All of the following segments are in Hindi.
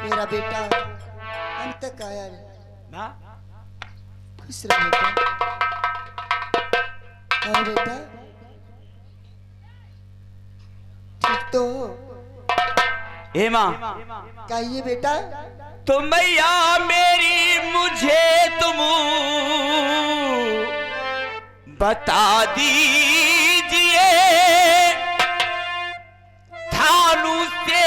मेरा बेटा अंत तक आया रे। ना खुश रह बेटा। और बेटा ठीक तो हो? ए माँ कहिए बेटा। तो मैया मेरी मुझे तुम बता दीजिए, थानू से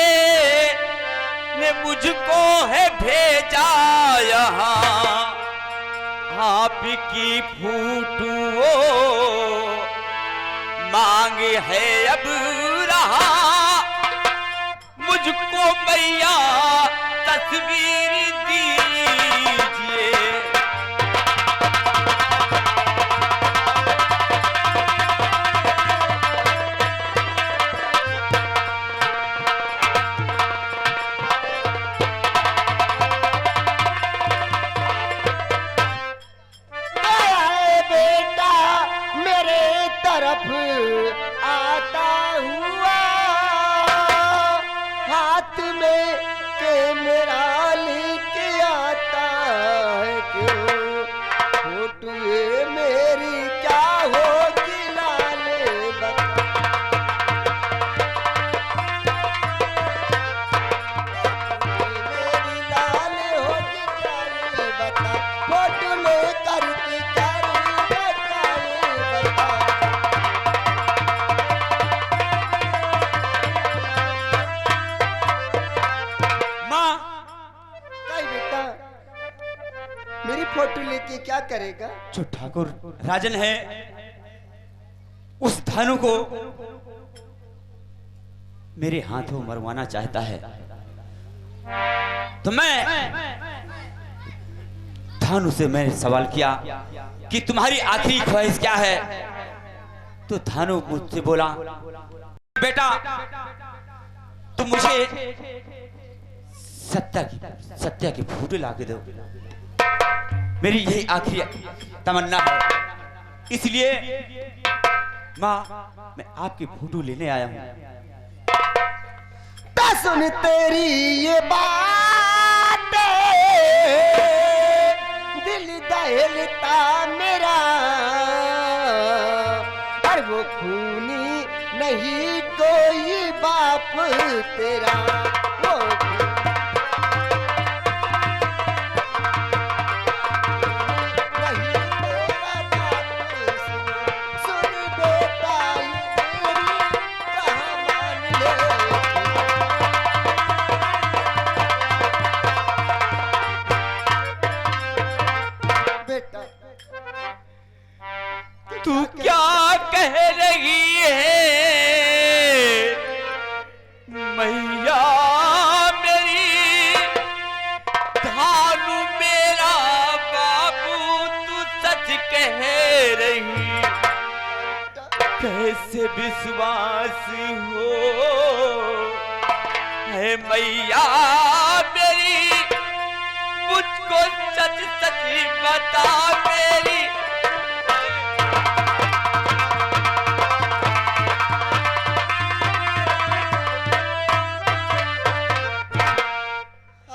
ने मुझको है भेजा यहाँ, आपकी फूटू मांग है अब रहा, मुझको मैया तस्वीर दीजिए। बेटा मेरे तरफ आता हुआ, हाथ में कैमरा लेके आता है क्यों? फोटो ये मेरी क्या होगी लाले बता, मेरी लाले होगी क्या ये बता, फोटो लेकर के करूँगा क्या ये बता। बेटा मेरी फोटो लेके क्या करेगा? जो ठाकुर राजन है उस धानु को मेरे हाथों मरवाना चाहता है, तो मैं धानु से मैंने सवाल किया कि तुम्हारी आखिरी ख्वाहिश क्या है? तो धानु मुझसे बोला, बेटा तुम मुझे सत्या की फोटो ला के दो, मेरी यही आखिरी तमन्ना है। इसलिए माँ मैं आपकी फोटो लेने आया हूँ। सुन तेरी ये बात दिल दहलता मेरा, और वो खूनी नहीं कोई बाप तेरा, वो तू क्या कह रही है मैया मेरी, धानु मेरा बाबू तू सच कह रही, कैसे विश्वास हो है मैया मेरी, मुझको सच सच बता मेरी।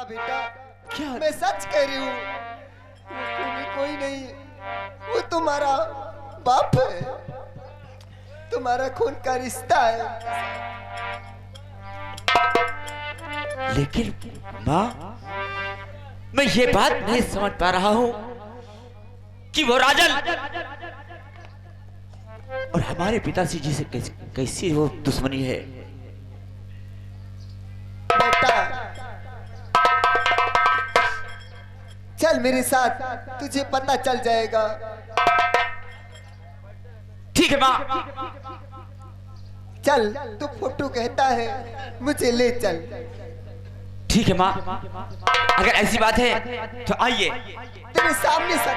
बेटा क्या मैं सच कह रही हूँ, वो कोई नहीं, वो तुम्हारा बाप है, तुम्हारा खून का रिश्ता है। लेकिन माँ मैं ये बात नहीं समझ पा रहा हूँ कि वो राजन और हमारे पिताजी जी से कैसी वो दुश्मनी है। बेटा चल मेरे साथ, तुझे पता चल जाएगा। ठीक है माँ। चल तू फोटो कहता है, मुझे ले चल। ठीक है माँ, अगर ऐसी बात है तो आइए। तेरे सामने सब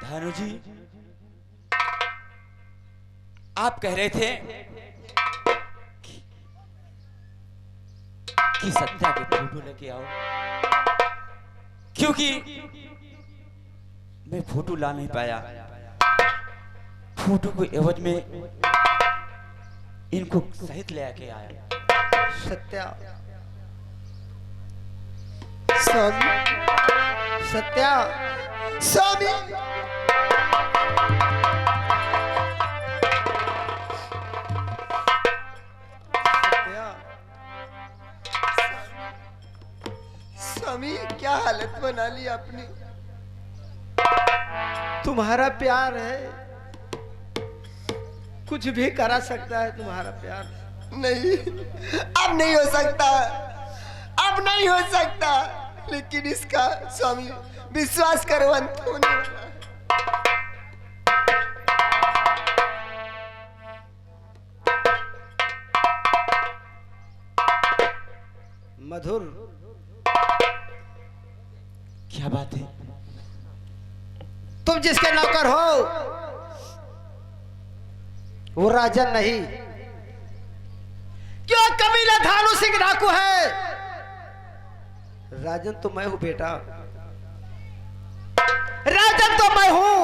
भानु जी, आप कह रहे थे कि सत्या के फोटो लेके आओ, क्योंकि मैं फोटो ला नहीं पाया। फोटो को एवज में इनको सहित ले आके आया। सत्या, स्वामी, सत्या, स्वामी, स्वामी, क्या हालत बना ली आपने। तुम्हारा प्यार है, कुछ भी करा सकता है तुम्हारा प्यार। नहीं, अब नहीं हो सकता, अब नहीं हो सकता। लेकिन इसका स्वामी विश्वास करो, अंत होने वाला है। मधुर, क्या बात है? तुम जिसके नौकर हो वो राजन नहीं, क्यों कमीना धानु सिंह डाकू है। राजन तो मैं हूं बेटा, राजन तो मैं हूं।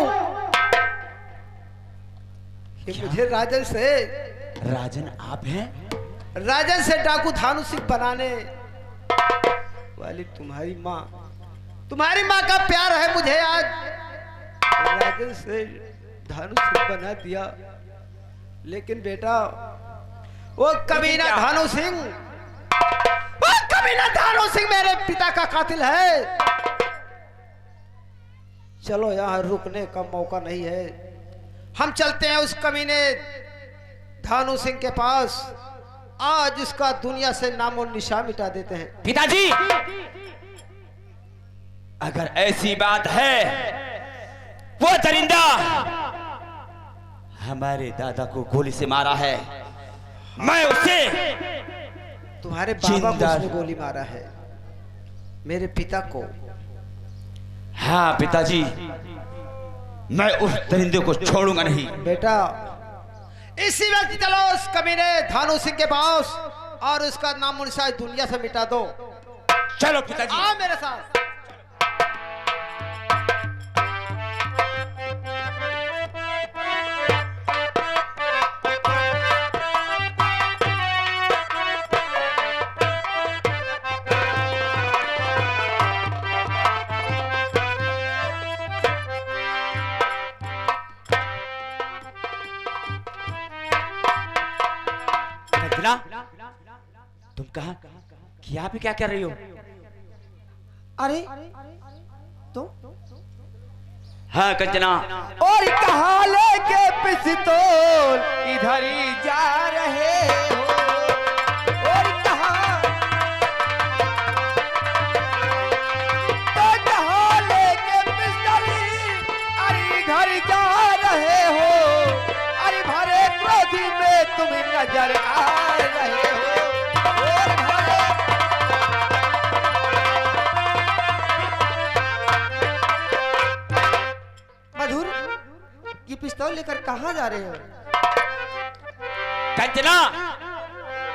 मुझे राजन से, राजन आप हैं? राजन से डाकू धानु सिंह बनाने वाली तुम्हारी माँ का प्यार है। मुझे आज राजन से धानु सिंह बना दिया, लेकिन बेटा वो कमीना धानु सिंह मेरे पिता का कातिल है। चलो यहाँ रुकने का मौका नहीं है, हम चलते हैं उस कमीने धानु सिंह के पास। आज इसका दुनिया से नामो निशान मिटा देते हैं। पिताजी, अगर ऐसी बात है, वो दरिंदा हमारे दादा को गोली से मारा है, मैं उसे तुम्हारे बाबा को उसने गोली मारा है, मेरे पिता को। हाँ पिताजी, मैं उस दरिंदे को छोड़ूंगा नहीं। बेटा इसी वक्त चलो उस कमीने धानु सिंह के पास और उसका नाम निशान दुनिया से मिटा दो। चलो पिताजी, आओ मेरे साथ। तुम कहा कि यहाँ पे क्या कर रही हो? अरे तो हाँ कंचना, और कहा लेके पिस्तौल इधर ही जा रहे हो, और कहा लेके पिस्तौल अरे इधर जा रहे हो, अरे भरे क्रोधी में तुम नजर आ रहे हो। मधुर, ये पिस्तौल लेकर कहां जा रहे हो? कंचना,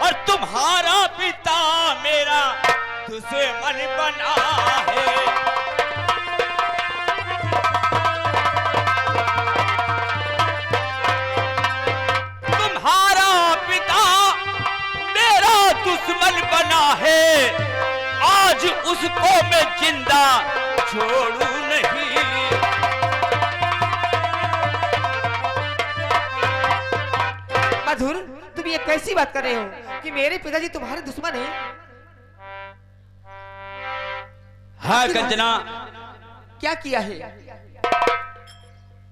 और तुम्हारा पिता मेरा दुश्मन बना है। तुम्हारा पिता मेरा दुश्मन बना है, आज उसको मैं जिंदा छोड़ू नहीं। मधुर, तुम ये कैसी बात कर रहे हो कि मेरे पिताजी तुम्हारे दुश्मन हैं? हाँ कंचना, क्या किया है?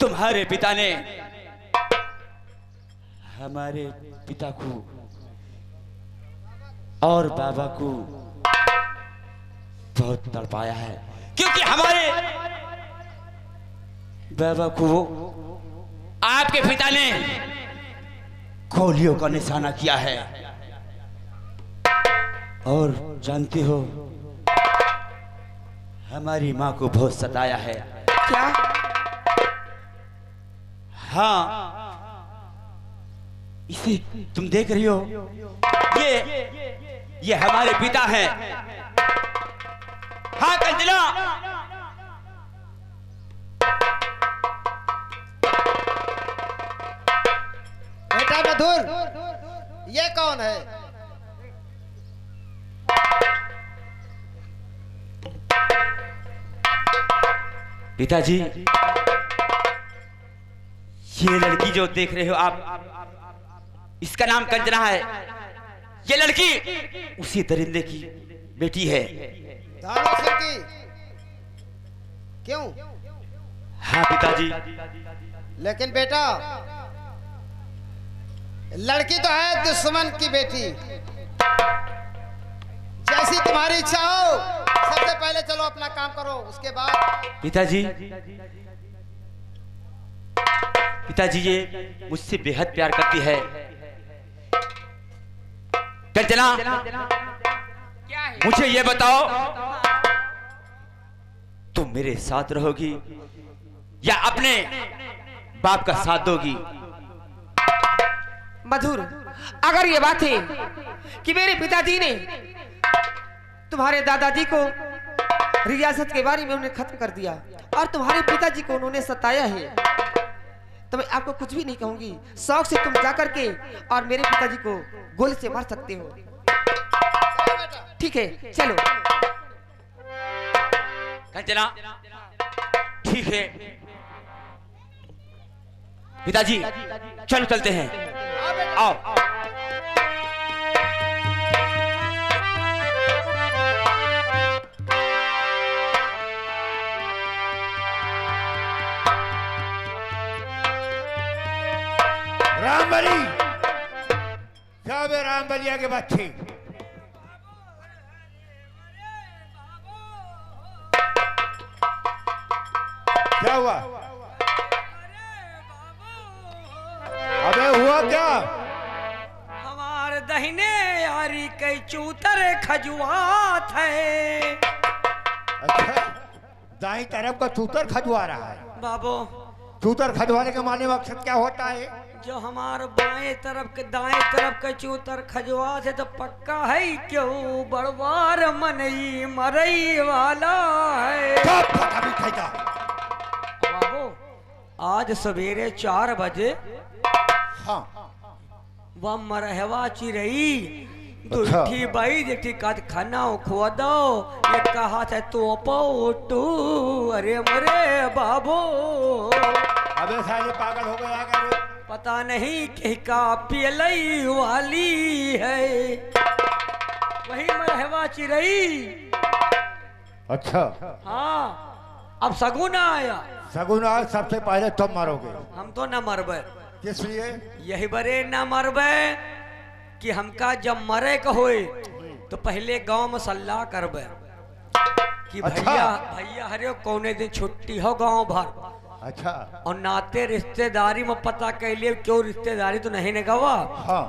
तुम्हारे पिता ने हमारे पिता को और बाबा को बहुत तड़पाया है, क्योंकि हमारे बाबा को आपके पिता ने गोलियों का निशाना किया है। और जानती हो, हमारी माँ को बहुत सताया है। क्या? हाँ, इसे तुम देख रही हो, ये हमारे पिता हैं। हाँ कंचना, बेटा मधुर, ये कौन है? पिताजी, ये लड़की जो देख रहे हो आप, इसका नाम कंचना है। ये लड़की उसी दरिंदे की बेटी है। धानु सिंह की? क्यों? हाँ पिताजी। लेकिन बेटा, लड़की तो है दुश्मन की बेटी। जैसी तुम्हारी इच्छा हो, सबसे पहले चलो अपना काम करो, उसके बाद। पिताजी ये मुझसे बेहद प्यार करती है। कंचना, मुझे ये बताओ, तुम मेरे साथ रहोगी या अपने बाप का साथ दोगी? मधुर, अगर ये बात है कि मेरे पिताजी ने तुम्हारे दादाजी को रियासत के बारे में उन्हें खत्म कर दिया और तुम्हारे पिताजी को उन्होंने सताया है, तो मैं आपको कुछ भी नहीं कहूंगी। शौक से तुम जाकर के और मेरे पिताजी को गोली से मार सकते हो। ठीक है, चलो। कंचना, ठीक है पिताजी, चलो चलते हैं। आओ। रामबली, सब रामबलिया के बच्चे। क्या हुआ? अबे हुआ क्या? हमारे दहिने यारी कई चूतर खजुआत है। अच्छा, दाई तरफ का चूतर खजवा रहा है। बाबू, चूतर खजवाने का माने मकसद क्या होता है? जो हमारे बाएं तरफ के दाएं तरफ के चूतर खजुआ से तो पक्का है क्यों बड़वार मनई मरई वाला है। बाबू, आज सवेरे 4 बजे हाँ, वह मरहवा चिरई अच्छा। दुठी बाई देखी काट खाना खुआ दो, ये कहा था तो पोटू। अरे मरे बाबू, अबे साले पागल हो गया क्या रे? पता नहीं कि का पियलई वाली है, वही मरहवा चिरई। अच्छा, हाँ, अब सगुन आया। सगुन आज सबसे पहले तुम मरोगे। हम तो न मरबे, किस लिए? यही बरे न मरबे कि हमका जब मरे का होए तो पहले गांव में सल्लाह करबे कि अच्छा। भैया हरे कौने दिन छुट्टी हो गांव भर। अच्छा, और नाते रिश्तेदारी में पता कैलिए क्यों रिश्तेदारी तो नहीं न गवा। हाँ,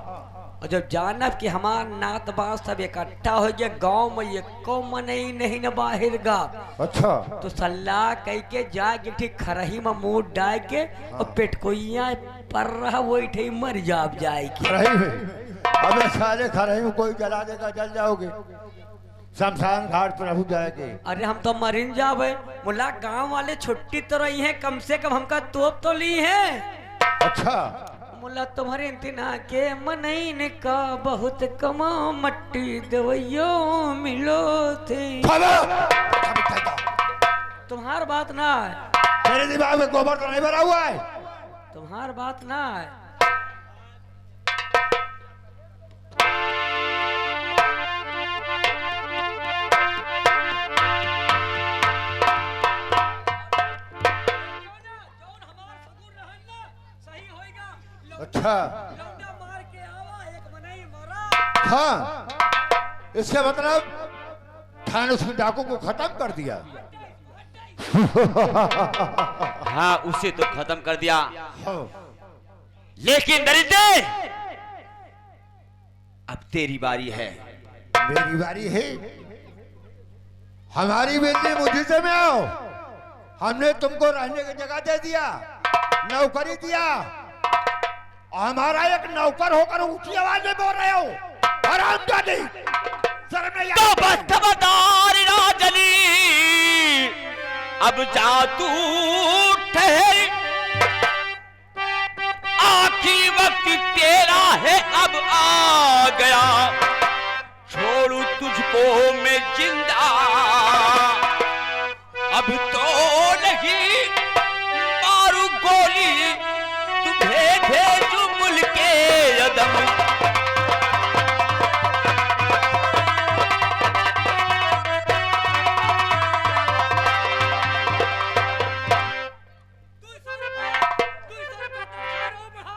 और जब जानब कि हमार नात बात सब इकट्ठा हो गया गांव में, ये को मनई नहीं न बाहर गा। अच्छा, तो सल्लाह कह के जाके ठीक खरही में मुंह डाल के और पेटकोइया पर रहा वही ठे मर जाब जाएगी। खरही में? अबे साले खरही में कोई जला देगा, जल जाओगे। शमशान घाट पर हो जाएंगे। अरे हम तो मरिन जावे, मुला गांव वाले छुट्टी तो रही है, कम से कम हमका तोप तो ली है। अच्छा, मुला तुम्हारे इंतना के मनईन का बहुत कमा मट्टी दवाइयो मिलो थे। तुम्हार बात ना है, मेरे दिमाग में गोबर तो नहीं भरा हुआ है। तुम्हार बात ना है। अच्छा, मार के आवा, एक मनई मरा। हाँ, इसका मतलब थाने उस डाकू को खत्म कर दिया। हाँ, उसे तो खत्म कर दिया, हाँ, लेकिन दरिद्र अब तेरी बारी है। मेरी बारी है। हमारी बेटी मुझसे में आओ, हमने तुमको रहने की जगह दे दिया, नौकरी दिया, हमारा एक नौकर होकर ऊंची आवाज में बोल रहे हो। हरामजादी, शर्म नहीं तो आती? बस खबरदार राजनी, अब जा तू ठहर, आखिरी वक्त तेरा है अब आ गया, छोड़ू तुझको मैं जिंदा, अब तो नहीं मारू गोली, तुम्हें भेजू मुल्के अदम।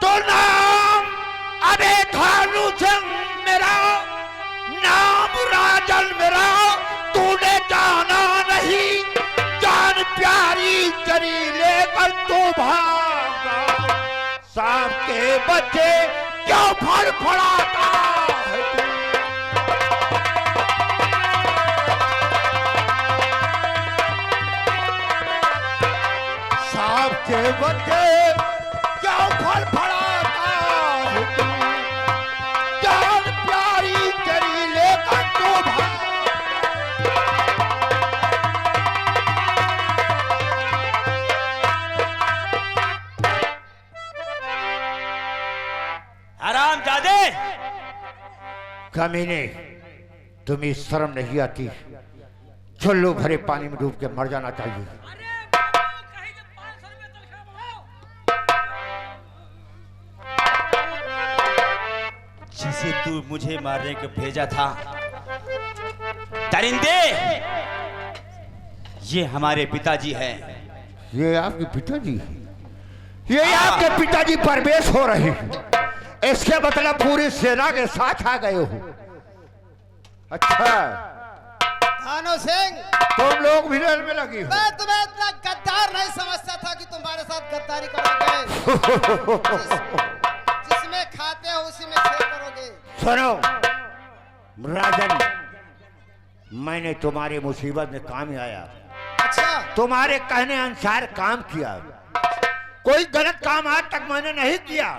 तो नाम अबे भानु सिंह मेरा, नाम राजन मेरा, तूने जाना नहीं, जान प्यारी चरी लेकर तू भागा, सांप के बच्चे क्यों फड़फड़ाता है तू? सांप के बच्चे क्यों फड़फड़ाता है तू? जान प्यारी चरी लेकर तू भाग। हरामजादे, कमीने, तुम्हें शर्म नहीं आती? चुल्लू भरे पानी में डूब के मर जाना चाहिए। जिसे तू मुझे मारने को भेजा था, दरिंदे, ये हमारे पिताजी हैं। ये आपके पिताजी? ये आपके पिताजी परवेश हो रहे हैं, इसके मतलब पूरी सेना के साथ आ गए हो। अच्छा, भानु सिंह, तुम लोग भी रेल में लगी हो। मैं तुम्हें इतना गद्दार नहीं समझता था कि तुम्हारे साथ गद्दारी करोगे। जिसमें खाते हो उसी में शेयर करोगे। सुनो राजन, मैंने तुम्हारी मुसीबत में काम आया, अच्छा, तुम्हारे कहने अनुसार काम किया, कोई गलत काम आज तक मैंने नहीं किया।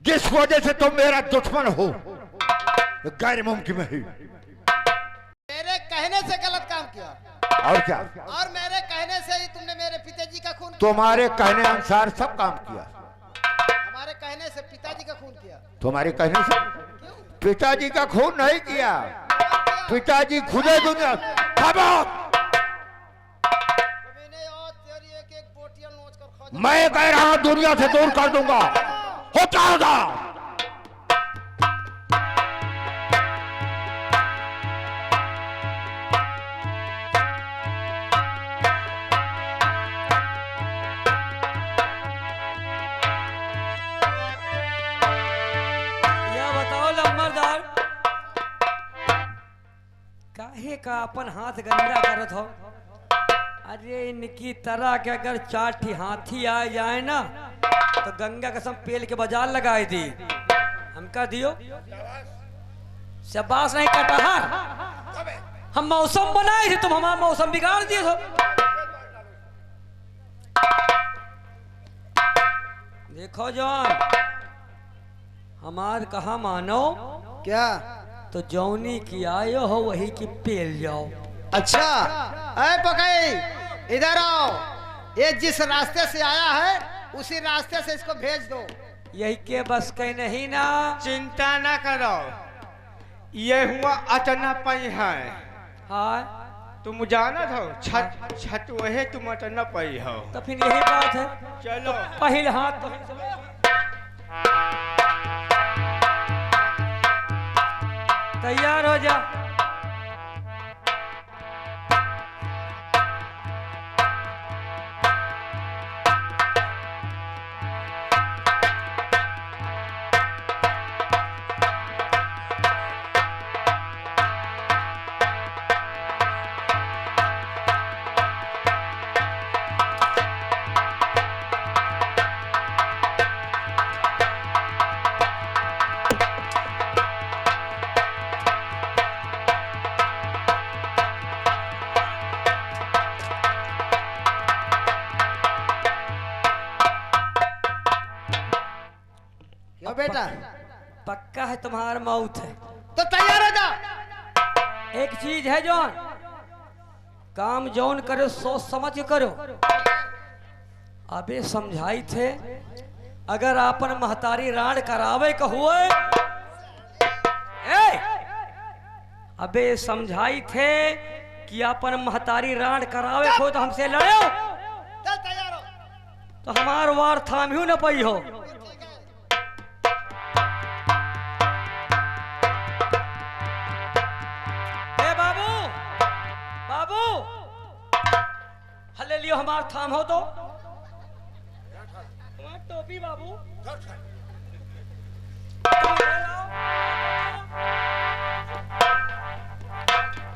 जिस वजह से तुम मेरा दुश्मन हो, गैर मुमकिन है। मेरे कहने से गलत काम किया, और क्या? और मेरे कहने से ही तुमने मेरे पिताजी का खून किया। तुम्हारे कहने अनुसार सब काम किया। हमारे कहने से पिताजी का खून किया। तुम्हारे कहने से पिताजी का खून नहीं किया, पिताजी खुदे दुनिया। मैं कह रहा हूं दुनिया से दूर कर दूंगा, होता होगा। काहे का अपन हाथ गंदा करत हो? अरे इनकी तरह के अगर 4 ठी हाथी आ जाए ना तो गंगा कसम पेल के बाजार लगाए दी। हमका दियो शबाश नहीं कटहर। हम मौसम बनाए थे, तुम हमारा मौसम बिगाड़ दिए हो। देखो जवान, हमार कहा मानो क्या? तो जौनी की आयो हो वही की पेल जाओ। अच्छा, अरे पकई इधर आओ। ये जिस रास्ते से आया है उसी रास्ते से इसको भेज दो। यही के बस कहीं नहीं ना। चिंता ना करो, ये हुआ अटना पई है। हाँ तुम जानत हो छत वही तुम अटना पई हो। तो फिर यही बात है। चलो पहले हाथ तो तैयार हो जा। बेटा पक्का है तुम्हारा मौत है। तो तैयार हो जा। एक चीज है जौन काम जौन करो सोच समझ के करो। अबे समझाई थे अगर आपन महतारी राण करावे का हुए अबे समझाई थे कि अपन महतारी राण करावे हो तो हमसे लड़ो। चल तैयार हो। तो हमार वार थाम्यू न पई हो। ए बाबू बाबू हले लियो हमार थाम हो तो टोपी बाबू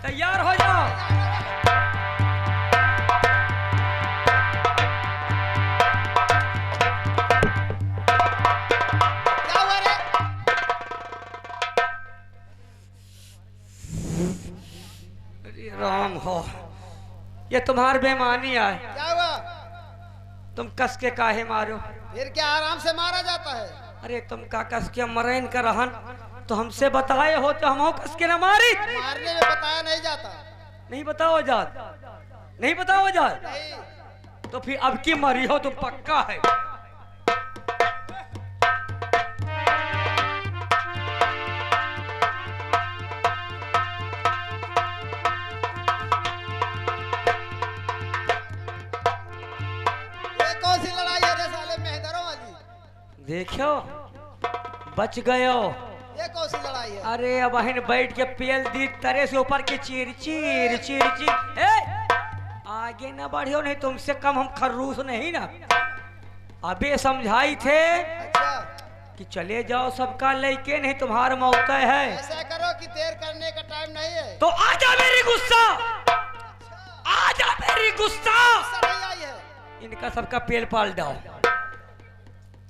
तैयार हो जाओ। क्या हुआ रे? अरे राम हो ये तुम्हार बेमानी है। क्या हुआ? तुम कस के काहे मारो? फिर क्या आराम से मारा जाता है? अरे तुम का कस के मरैन का रहन तो हमसे बताए हो तो हम कस के न मारी। मारने में बताया नहीं जाता। नहीं बताओ जात नहीं बताओ जात नहीं। तो फिर अब की मरी हो तुम पक्का है। ये कौन सी लड़ाई है रे साले मेहदरों वाली? देखो बच गयो। ये कौन सी लड़ाई है? अरे अब अहिन बैठ के पेल दी तरे से ऊपर की चीर चीर चीर चीर। आगे न बढ़ियो नहीं तुमसे कम हम खर्रूस नहीं ना। अबे समझाई थे अच्छा कि चले जाओ सबका लेके नहीं तुम्हारा मौका है। ऐसा करो कि देर करने का टाइम नहीं है। तो आजा मेरी गुस्सा आजा मेरी गुस्सा। गुस्सा नहीं आई है। इनका सबका पेल पाल डाओ।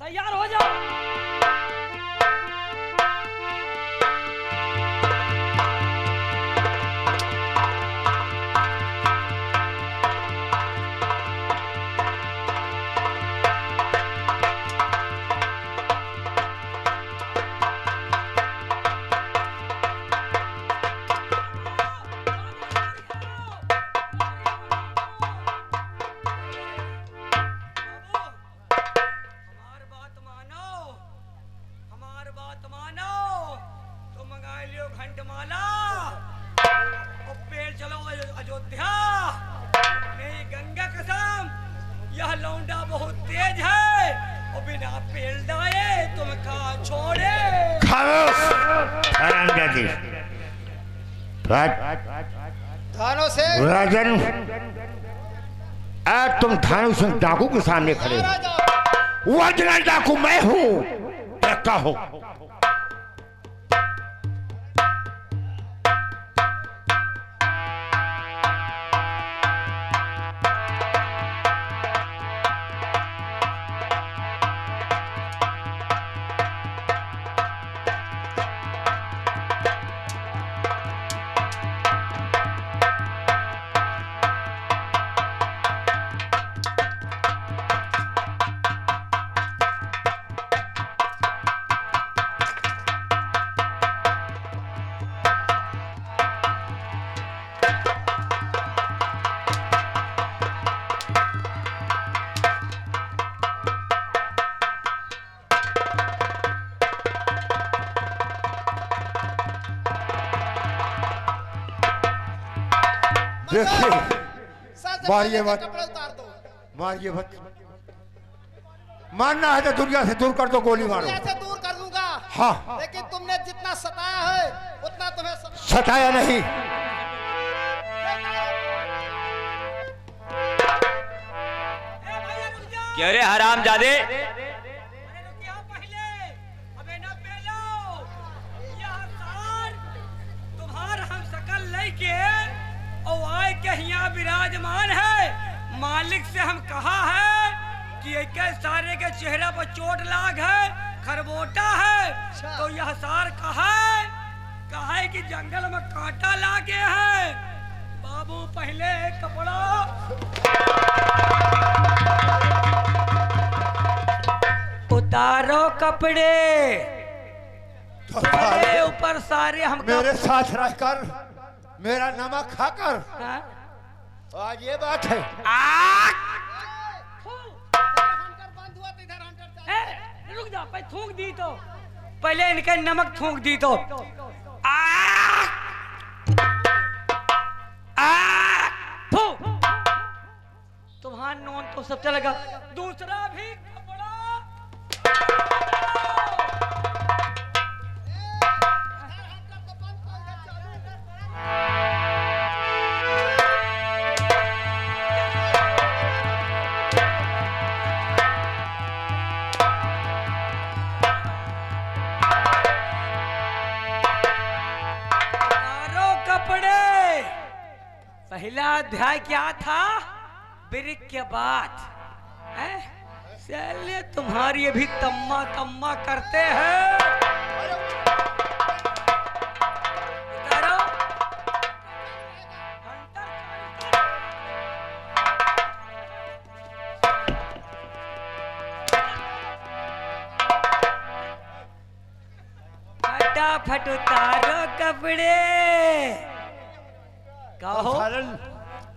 तैयार हो जाओ। अयोध्या नहीं गंगा कसम यह लौंडा बहुत तेज है और बिना पेल डाले तुम का छोड़े। खामोश हरामजादी। थानों से राजन आज तुम थानू सिंह डाकू के सामने खड़े बाहर आ हो। जाओ। ओरिजिनल डाकू मैं हूँ। क्या हो? देखिए मारिए मत, कपड़े उतार दो। मारिए मत। मारना है तो दुनिया से दूर कर दो, गोली मारो। दुनिया से दूर कर दूंगा। हाँ लेकिन तुमने जितना सताया है उतना तुम्हें सताया नहीं। क्या रे हराम जादे? विराजमान है। मालिक से हम कहा है कि एक सारे के चेहरे पर चोट लाग है, खरबोटा है। तो यह सार कहा है कि जंगल में कांटा लागे है। बाबू पहले कपड़ा उतारो कपड़े तो मेरे ऊपर सारे हम मेरे साथ रहकर मेरा नमक खाकर हाँ? आज ये बात है। रुक जा, पहले थूक दी तो पहले इनके नमक थूक दी तो तुम्हारा नोन तो सब चलेगा, दूसरा भी कपड़ा पहला अध्याय क्या था? बिरिक के बाद चलिए तुम्हारी अभी तम्मा तम्मा करते हैं। फटाफट उतारो कपड़े। कहो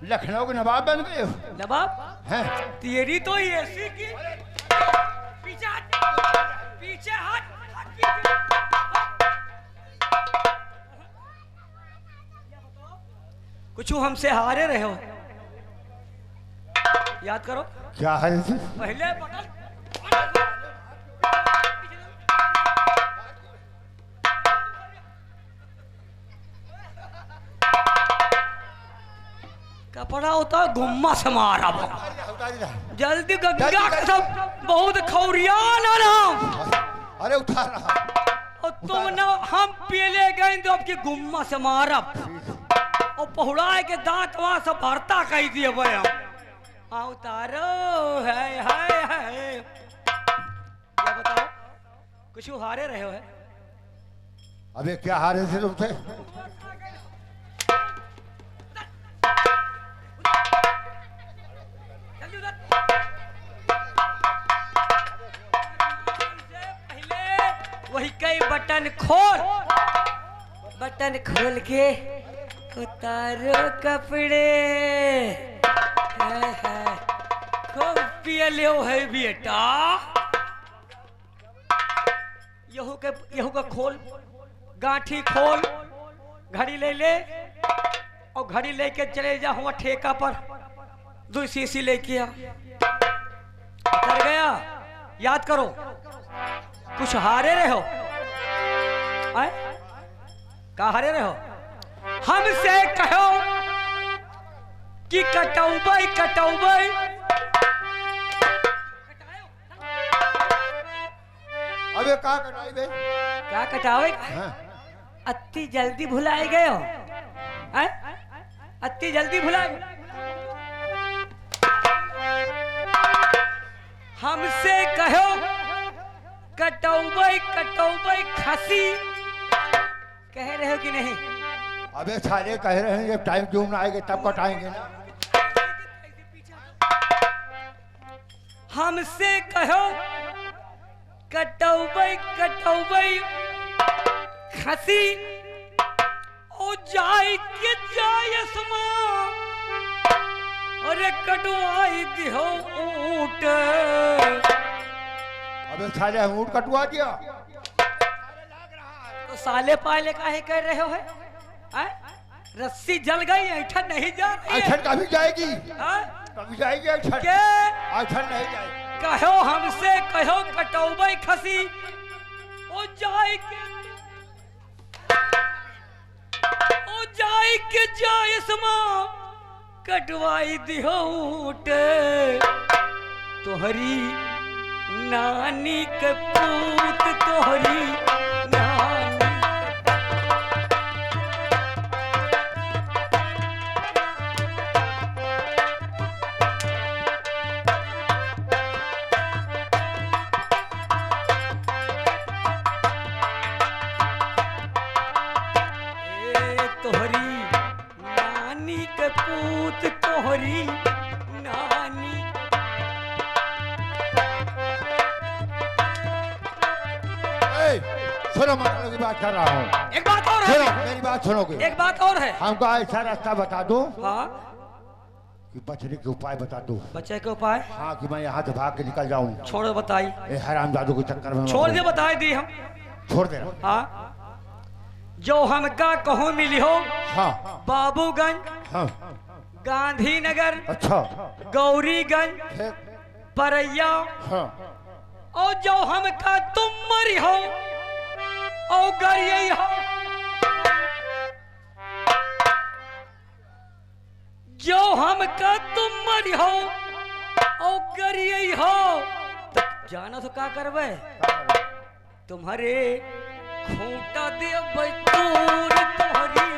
लखनऊ के नवाब बन गए हो? नवाब हैं? तेरी तो ऐसी की पीछे हट, पीछे हट, कुछ हमसे हारे रहे हो, याद करो। क्या है जी? पहले बटन कपड़ा होता है गुम्मा से मारा जल्दी गंगा का सब बहुत खौरियान है ना। अरे उतार रहा और तुम ना हम पीले गए तो आपकी गुम्मा से मारा और पहुड़ाए के दांत वहां से भरता कही दिए भाई हम। हाँ उतारो है क्या बताओ, कुछ हारे रहे हो है? अबे क्या हारे थे तुम थे? वही कई बटन खोल के उतारो कपड़े। खूब पियले है बेटा। यहू का खोल, गांठी खोल, घड़ी ले ले और घड़ी लेके चले जा हुआ ठेका पर, 2 शीशी लेके आ। उतर गया, याद करो कुछ हारे रहे हो? का हारे रहे हो? हमसे कहो कि कटौबई कटौबई। अबे का कटाई बे? क्या कटावे? हाँ। अत्ती जल्दी भुलाए गए हो? अत्ती जल्दी भुलाए। हमसे कहो कटौबई कटौबई खसी, कह रहे हो कि नहीं? अबे सारे कह रहे हैं जब टाइम क्यों ना आएगा तब कटाएंगे ना। हमसे कहो कटौबई कटौबई खसी ओ जाय के जाय समा। अरे कटवाई दिहो ऊंट। अबे साले ऊंट कटवा दिया तो साले पाले काहे कर रहे हो है? रस्सी जल गई, ऐठन नहीं जा रही है। ऐठन कभी जाएगी? हाँ? कभी जाएगी ऐठन? के ऐठन नहीं जाएगी। कहो हमसे कहो कटौबई खसी ओ जाय के जाय समा। कटवाई दिहो ऊंट तोहरी नानी के पूत, तोहरी नानी। तोहरी नानी के पूत, तोहरी नानी। सुनो, मतलब की बात कर रहा हूँ। एक बात और सुनो, है, मेरी बात सुनोगे? एक बात और है। हमको ऐसा रास्ता बता दो हाँ, कि बचने के उपाय बता दो। बच्चे के उपाय हाँ, कि मैं यहाँ से भाग के निकल जाऊँ। छोड़ दो, बताई। ये हरामजादों के चक्कर में छोड़ दे, बताए दी हम। छोड़ दे। हाँ, जो हमका कहो मिली हो, हाँ बाबूगंज, हाँ, गांधीनगर, अच्छा, गौरीगंज, फिर परैया, हाँ, और जो हमका तुम मरी हो और गरियई हो, जो हमका तुम मरी हो और गरियई हो, तो जानो तो का करवे? तुम्हारे खूंटा दे बैतूर तुम्हारी।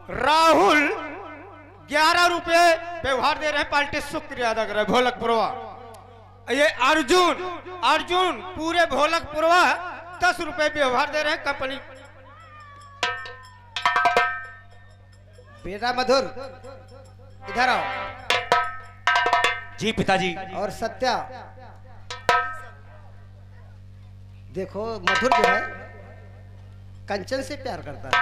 राहुल 11 रुपए व्यवहार दे रहे हैं, पार्टी शुक्रिया अदा कर रहे हैं भोलकपुरवा। ये अर्जुन पूरे भोलकपुरवा 10 रुपए व्यवहार दे रहे हैं कंपनी। बेटा मधुर इधर आओ। जी पिताजी। और सत्या देखो, मधुर जो है कंचन से प्यार करता है।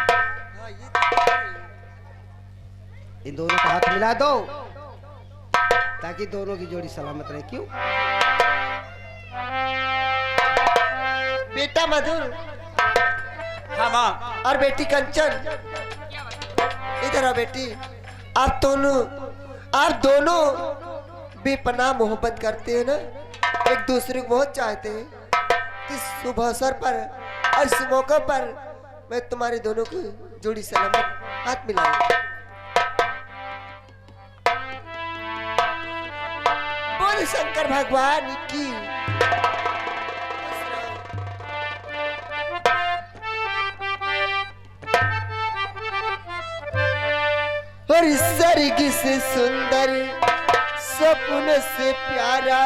इन दोनों का हाथ मिला दो ताकि दोनों की जोड़ी सलामत रहे। क्यों बेटा मधुर हाँ माँ। और बेटी कंचन, इधर आओ बेटी। आप दोनों बेपनाह मोहब्बत करते हैं ना, एक दूसरे को बहुत चाहते हैं। इस शुभ अवसर पर और इस मौके पर मैं तुम्हारे दोनों को जोड़ी सलामत हाथ मिलाऊं। बोल शंकर भगवान की। और इस स्वर्ग से सुंदर सपन से प्यारा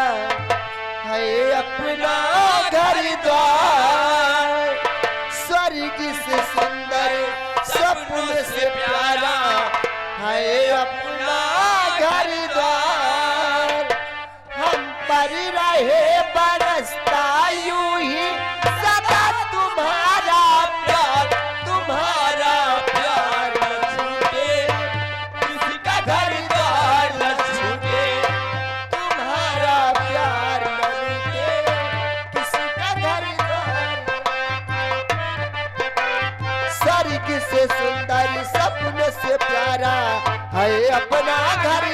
है अपना घर द्वार। स्वर्ग से सुंदर सपन से प्यारा है अपना घर द्वार। हम पर रहे बरसता यूं ही सदा तुम्हारा प्यार न छूटे, किसका घर द्वार न छूटे। तुम्हारा प्यार न छूटे, किसका घर द्वार। स्वर्ग से सुंदर सपने से प्यारा है अपना घर।